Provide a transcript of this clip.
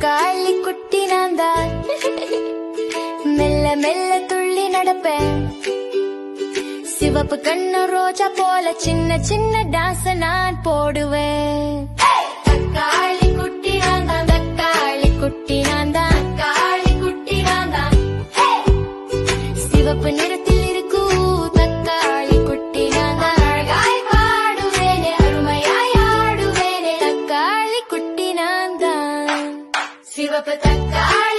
தக்காளி குட்டி நான் தான். மெல்ல மெல்ல துள்ளி நடப்பேன். சிவப்பு கண்ணு ரோஜா போல சின்ன சின்ன டான்ஸ் நான் போடுவேன். தக்காளி குட்டி நான் தான். தக்காளி குட்டி நான் தான். தக்காளி குட்டி நான் தான். சிவப்பு நிறத்தில் இருக்கும் தக்காளி குட்டி நான் தான். அழகாய் பாடுவேனே, அருமையாய் ஆடுவேனே, தக்காளி குட்டி நான் தான். சிவப்பு தக்காளி